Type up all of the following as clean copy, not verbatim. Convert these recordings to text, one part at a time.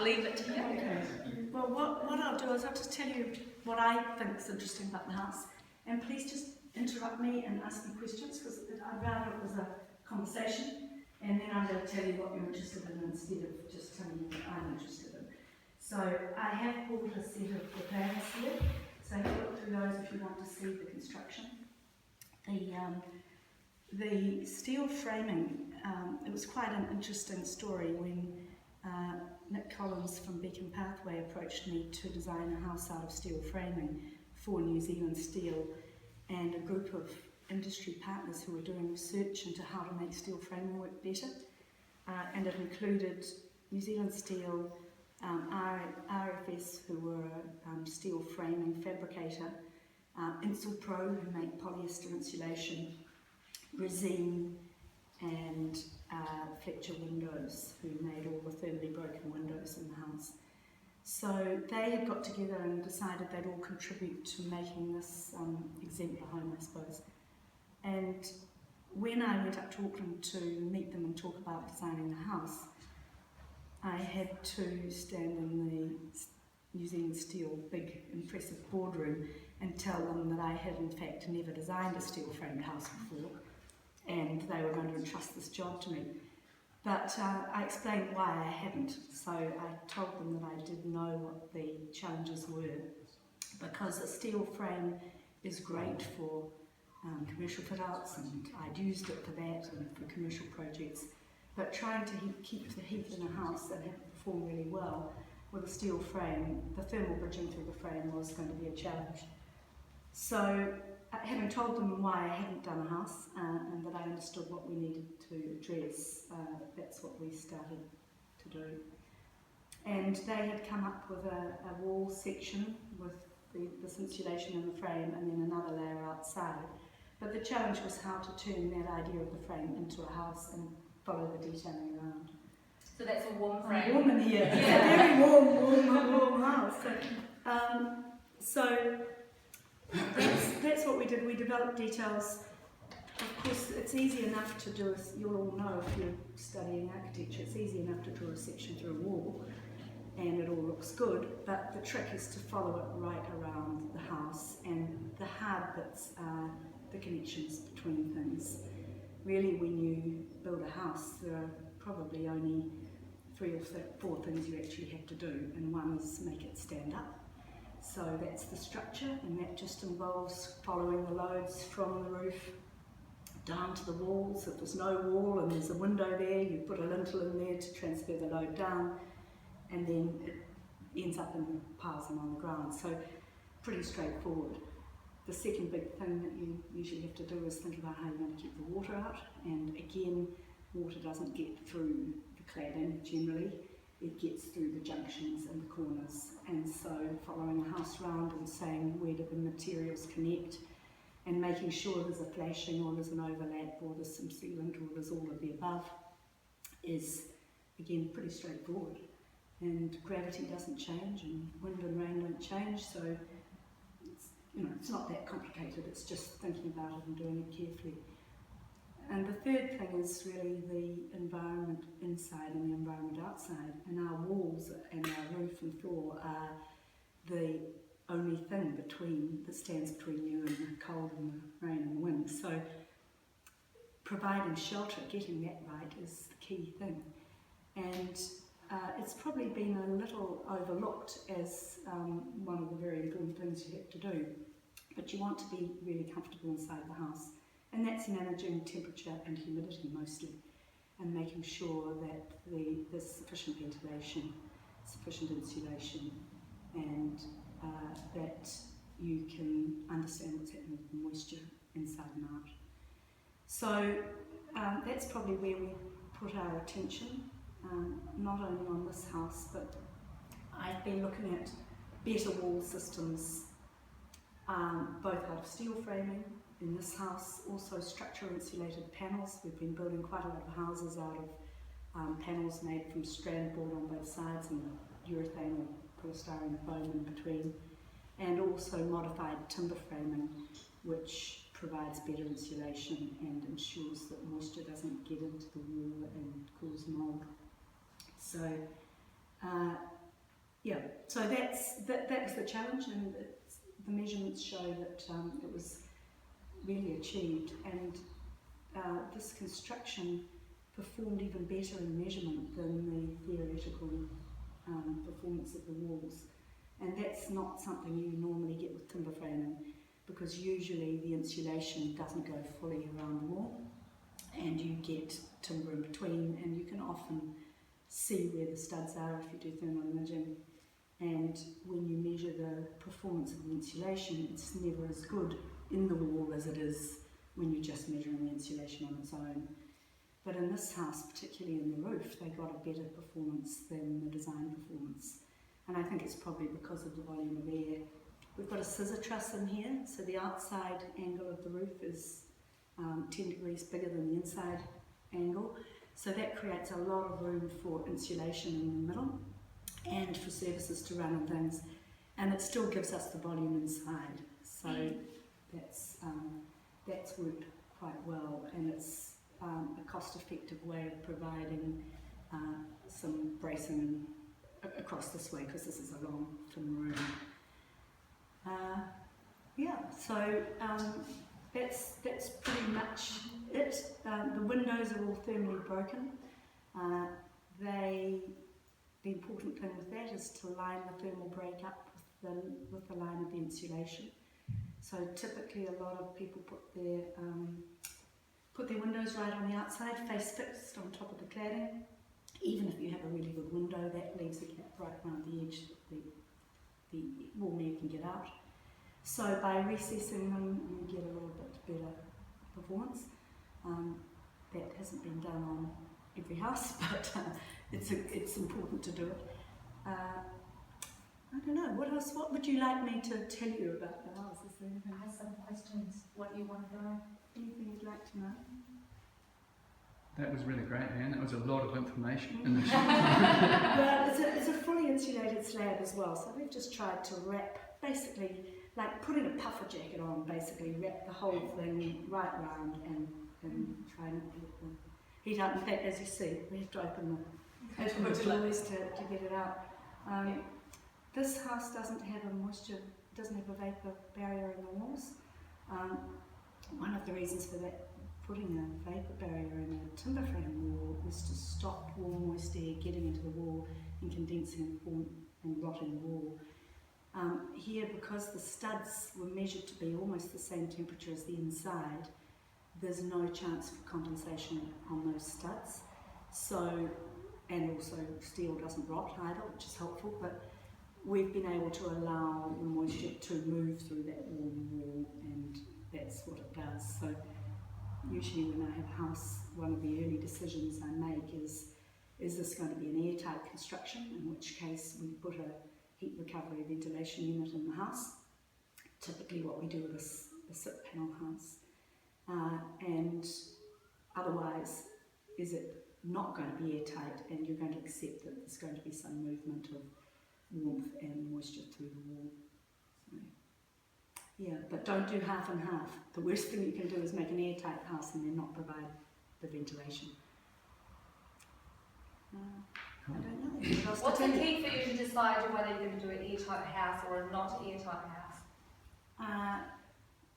leave it to you. Okay. Well, what I'll do is I'll just tell you what I think is interesting about the house, and please just interrupt me and ask me questions, because I'd rather it was a conversation, and then I'm going to tell you what you're interested in instead of just telling you what I'm interested in. So I have pulled a set of the plans here, so have a look through those if you want to see the construction. The steel framing, it was quite an interesting story when Nick Collins from Beacon Pathway approached me to design a house out of steel framing for New Zealand Steel and a group of industry partners who were doing research into how to make steel framing work better. And it included New Zealand Steel, RFS, who were a steel framing fabricator, Insulpro, who make polyester insulation, Resine, and Fletcher Windows, who made all the thermally broken windows in the house. So they had got together and decided they'd all contribute to making this exemplar home, I suppose. And when I went up to Auckland to meet them and talk about designing the house, I had to stand in the New Zealand Steel big impressive boardroom and tell them that I had in fact never designed a steel framed house before, and they were going to entrust this job to me. But I explained why I hadn't. So I told them that I did know what the challenges were, because a steel frame is great for commercial fit-outs, and I'd used it for that and for commercial projects. But trying to keep the heat in a house and have it perform really well with a steel frame, the thermal bridging through the frame was going to be a challenge. So, having told them why I hadn't done a house and that I understood what we needed to address, that's what we started to do. And they had come up with a wall section with this insulation in the frame and then another layer outside. But the challenge was how to turn that idea of the frame into a house and follow the detailing around. So that's a warm frame. I'm warm in here. It's a very warm house. So that's what we did. We developed details. Of course, it's easy enough to do, you'll all know if you're studying architecture, it's easy enough to draw a section through a wall and it all looks good, but the trick is to follow it right around the house, and the hard bits are the connections between things. Really, when you build a house, there are probably only 3 or 4 things you actually have to do, and one is make it stand up. So that's the structure, and that just involves following the loads from the roof down to the walls. If there's no wall and there's a window there, you put a lintel in there to transfer the load down, and then it ends up in piles and on the ground. So pretty straightforward. The second big thing that you usually have to do is think about how you're going to keep the water out, and again, water doesn't get through the cladding generally. It gets through the junctions and the corners, and so following a house round and saying where do the materials connect and making sure there's a flashing or there's an overlap or there's some sealant or there's all of the above is again pretty straightforward. And gravity doesn't change and wind and rain don't change, so it's not that complicated. It's just thinking about it and doing it carefully. And the third thing is really the environment inside and the environment outside. And our walls and our roof and floor are the only thing that stands between you and the cold and the rain and the wind. So providing shelter, getting that right, is the key thing. And it's probably been a little overlooked as one of the very important things you have to do. But you want to be really comfortable inside the house. And that's managing temperature and humidity mostly, and making sure that there's sufficient ventilation, sufficient insulation, and that you can understand what's happening with the moisture inside and out. So that's probably where we put our attention, not only on this house, but I've been looking at better wall systems, both out of steel framing in this house, also structure insulated panels. We've been building quite a lot of houses out of panels made from strand board on both sides and urethane or polystyrene foam in between, and also modified timber framing, which provides better insulation and ensures that moisture doesn't get into the wall and cause mould. So yeah, so that was the challenge, and the measurements show that it was really achieved, and this construction performed even better in measurement than the theoretical performance of the walls. And that's not something you normally get with timber framing, because usually the insulation doesn't go fully around the wall, and you get timber in between, and you can often see where the studs are if you do thermal imaging. And when you measure the performance of the insulation, it's never as good in the wall as it is when you're just measuring the insulation on its own. But in this house, particularly in the roof, they got a better performance than the design performance. And I think it's probably because of the volume of air. We've got a scissor truss in here, so the outside angle of the roof is 10 degrees bigger than the inside angle. So that creates a lot of room for insulation in the middle and for surfaces to run and things. And it still gives us the volume inside. So that's worked quite well, and it's a cost-effective way of providing some bracing across this way, because this is a long, thin room. Yeah, so that's pretty much it. The windows are all thermally broken. The important thing with that is to line the thermal break up with the line of the insulation. So typically a lot of people put their windows right on the outside, face fixed on top of the cladding. Even if you have a really good window, that leaves a gap right around the edge that the warm air can get out. So by recessing them, you get a little bit better performance. That hasn't been done on every house, but it's important to do it. I don't know, what would you like me to tell you about the house? Is there anything? I have some questions. What do you want to know? Anything you'd like to know? That was really great, Anne. That was a lot of information in the Well, it's a fully insulated slab as well, so we've just tried to wrap, basically, like putting a puffer jacket on, basically wrap the whole thing right round and try and get the heat out. In fact, as you see, we have to open the doors to get it out. This house doesn't have a vapor barrier in the walls. One of the reasons for that, putting a vapor barrier in a timber frame wall, is to stop warm, moist air getting into the wall and condensing and rotting the wall. Here, because the studs were measured to be almost the same temperature as the inside, there's no chance for condensation on those studs. So, and also steel doesn't rot either, which is helpful, but we've been able to allow the moisture to move through that warm wall, and that's what it does. So usually when I have a house, one of the early decisions I make is this going to be an airtight construction, in which case we put a heat recovery ventilation unit in the house, typically what we do with a SIP panel house. And otherwise, is it not going to be airtight, and you're going to accept that there's going to be some movement of warmth and moisture through the wall. So, yeah, but don't do half and half. The worst thing you can do is make an airtight house and then not provide the ventilation. I don't know. What else What's to the tell you? key for you to decide whether you're going to do an airtight house or a not airtight house?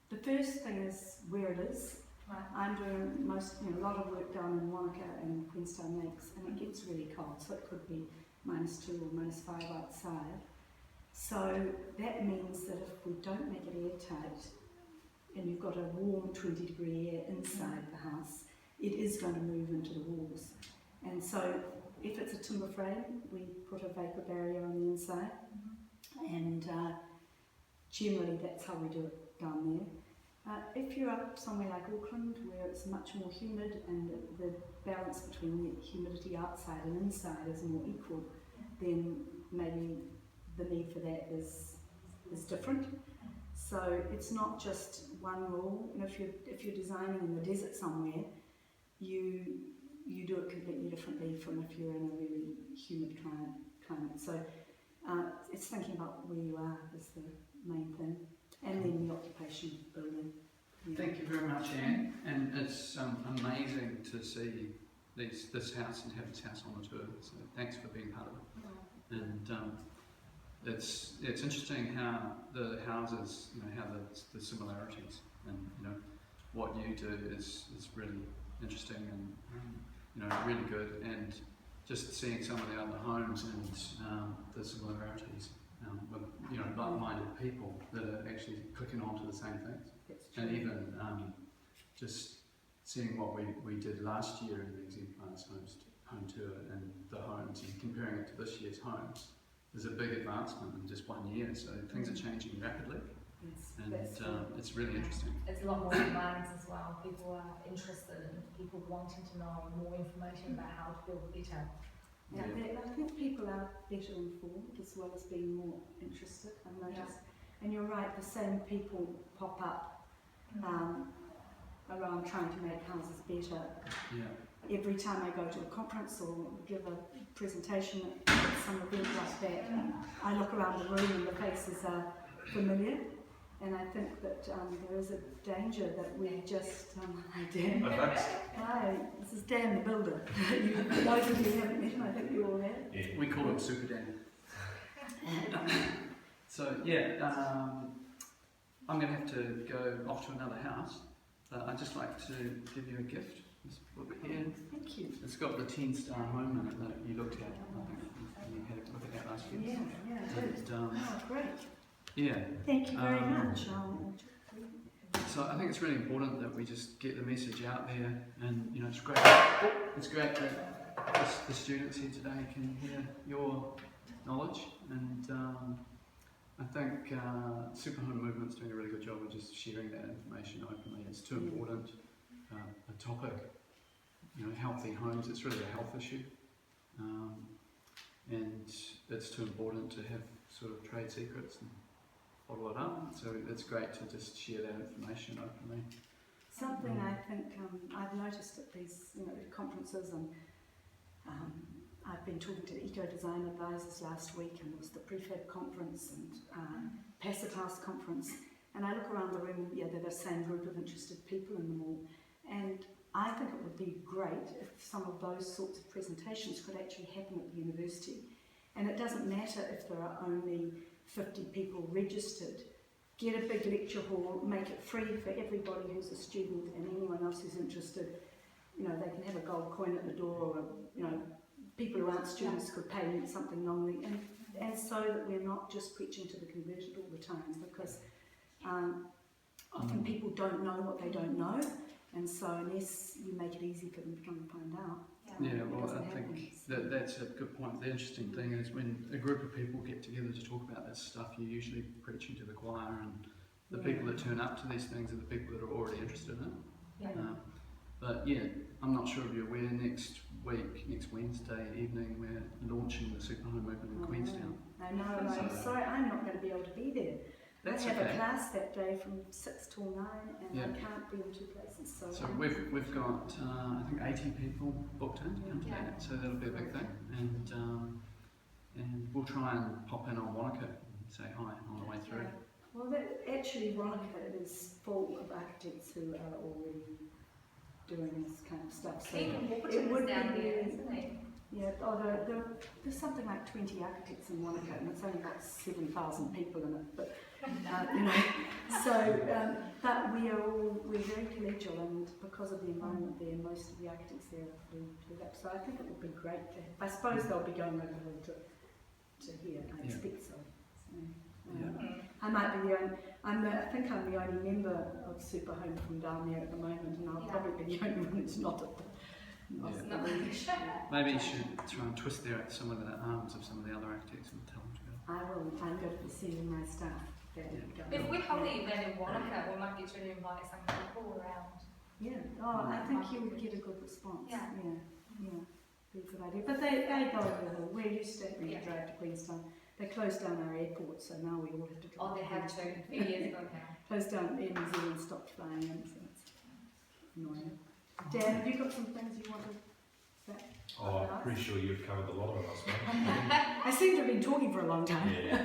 The first thing is where it is. Right. I'm doing a lot of work down in Wanaka and Queenstown Lakes, and it gets really cold, so it could be -2 or -5 outside. So that means that if we don't make it airtight and you've got a warm 20-degree air inside the house, it is going to move into the walls. And so if it's a timber frame, we put a vapor barrier on the inside, and generally that's how we do it down there. If you're up somewhere like Auckland, where it's much more humid and the balance between the humidity outside and inside is more equal, then maybe the need for that is different. So it's not just one rule. And if you're designing in the desert somewhere, you do it completely differently from if you're in a really humid climate. So it's thinking about where you are is the main thing, and then the occupation of the building. Yeah. Thank you very much, Anne. And it's amazing to see this house and have this house on the tour. So thanks for being part of it. And it's interesting how the houses, how the similarities, and what you do is really interesting and really good, and just seeing some of the other homes and the similarities with like-minded people that are actually clicking onto the same things, and even just seeing what we did last year in the Exemplar's home tour and the homes, and comparing it to this year's homes. There's a big advancement in just 1 year, so things are changing rapidly, and it's really interesting. It's a lot more demands as well. People are interested and people wanting to know more information about how to build better. Yeah, I think people are better informed as well as being more interested, I've noticed. And you're right, the same people pop up around trying to make houses better. Yeah. Every time I go to a conference or give a presentation at some event like that, I look around the room and the faces are familiar, and I think that there is a danger that we just, Dan, hi, this is Dan the builder. Those of you who haven't met him, I think you're all there. Yeah. We call him Super Dan. So I'm going to have to go off to another house, but I'd just like to give you a gift. This book here. Thank you. It's got the 10-star home in it that you looked at. I think you had a look at that last week. Yeah, I did. And, great. Yeah. Thank you very much. So I think it's really important that we just get the message out there, and it's great. It's great that the students here today can hear your knowledge, and I think Super Home Movement's doing a really good job of just sharing that information openly. It's too important a topic. Healthy homes. It's really a health issue, and it's too important to have sort of trade secrets and bottle it up. So it's great to just share that information openly. Something I think I've noticed at these conferences, and I've been talking to the Eco Design Advisors last week, and there was the Prefab Conference and Passive House Conference, and I look around the room, they're the same group of interested people in them all, and I think it would be great if some of those sorts of presentations could actually happen at the university. And it doesn't matter if there are only 50 people registered. Get a big lecture hall, make it free for everybody who's a student and anyone else who's interested. They can have a gold coin at the door, or people who aren't students could pay something nominally, and so that we're not just preaching to the converted all the time, because often people don't know what they don't know. And so unless you make it easy for them to try and find out. Well, I think that's a good point. The interesting thing is when a group of people get together to talk about this stuff, you're usually preaching to the choir, and the people that turn up to these things are the people that are already interested in it. But I'm not sure if you're aware, next Wednesday evening, we're launching the Super Home Movement in Queenstown. I know, I'm sorry, I'm not going to be able to be there. That's I have okay. a class that day from 6 till 9, and I can't be in two places. So we've got I think 80 people booked in to come to that, so that'll be a big thing, and we'll try and pop in on Wanaka and say hi on the way through. Well, actually Wanaka is full of architects who are already doing this kind of stuff. So it would be down there, isn't it? There's something like 20 architects in Wanaka, and it's only got 7,000 people in it. But but we're very collegial, and because of the environment there, most of the architects there do that. So I think it would be great to. I suppose they'll be going over to here. I expect so. I might be the only. I think I'm the only member of Super Home from down there at the moment, and I'll probably be the only one who's not at the. Maybe you should try and twist some of the arms of some of the other architects and tell them to go. I will. I'm going to be sending my staff. If we hold the event in Wanaka, we might get to invite some people around. I think you would get a good response. Be a good idea. But they go over the hill. We're used to having to drive to Queenstown. They closed down our airport, so now we all have to drive. They have to. A few years ago now. Closed down Air New Zealand, stopped flying in, so it's annoying. Dan, have you got some things you want to say? I'm pretty sure you've covered a lot of us, mate. I seem to have been talking for a long time. Yeah.